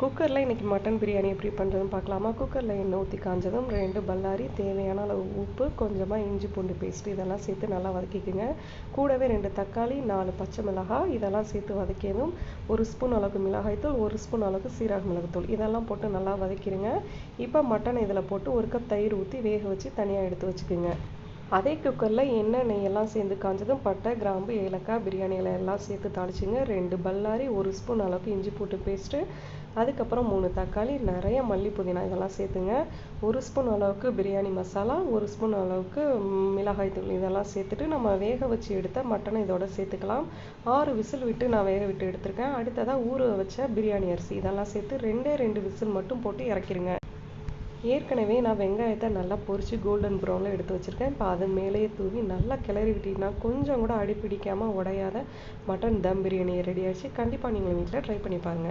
குக்கரில் இன்றைக்கி மட்டன் பிரியாணி எப்படி பண்ணுறதுன்னு பார்க்கலாமா. குக்கரில் எண்ணெய் ஊற்றி காஞ்சதும் 2 பல்லாரி, தேவையான அளவு உப்பு, கொஞ்சமாக இஞ்சி பூண்டு பேஸ்ட்டு இதெல்லாம் சேர்த்து நல்லா வதக்கிக்குங்க. கூடவே 2 தக்காளி, 4 பச்சை மிளகாய் இதெல்லாம் சேர்த்து வதக்கியதும் 1 ஸ்பூன் அளவுக்கு மிளகாய்த்தூள், 1 ஸ்பூன் அளவுக்கு சீரக மிளகுத்தூள் இதெல்லாம் போட்டு நல்லா வதக்கிடுங்க. இப்போ மட்டனை இதில் போட்டு 1 கப் தயிர் ஊற்றி வேக வச்சு தனியாக எடுத்து வச்சுக்கோங்க. அதே குக்கரில் எண்ணெய் நெய்யெல்லாம் சேர்ந்து காஞ்சதும் பட்டை, கிராம்பு, ஏலக்காய், பிரியாணி இலை எல்லாம் சேர்த்து தாளிச்சிங்க. 2 பல்லாரி, 1 ஸ்பூன் அளவுக்கு இஞ்சி பூண்டு பேஸ்ட்டு, அதுக்கப்புறம் 3 தக்காளி, நிறைய மல்லி புதினா இதெல்லாம் சேர்த்துங்க. 1 ஸ்பூன் அளவுக்கு பிரியாணி மசாலா, 1 ஸ்பூன் அளவுக்கு மிளகாய் தூள் இதெல்லாம் சேர்த்துட்டு நம்ம வேக வச்சு எடுத்த மட்டனை இதோட சேர்த்துக்கலாம். 6 விசில் விட்டு நான் வேக விட்டு எடுத்திருக்கேன். அடுத்ததாக ஊற வச்ச பிரியாணி அரிசி இதெல்லாம் சேர்த்து 2 விசில் மட்டும் போட்டு இறக்கிடுங்க. ஏற்கனவே நான் வெங்காயத்தை நல்லா பொரித்து கோல்டன் ப்ரௌனில் எடுத்து வச்சுருக்கேன். இப்போ அதன் மேலேயே தூவி நல்லா கிளறி விட்டிங்கன்னா கொஞ்சம் கூட அடி பிடிக்காமல் உடையாத மட்டன் தம் பிரியாணி ரெடி ஆகிடுச்சு. கண்டிப்பாக நீங்கள் வீட்டில் ட்ரை பண்ணி பாருங்கள்.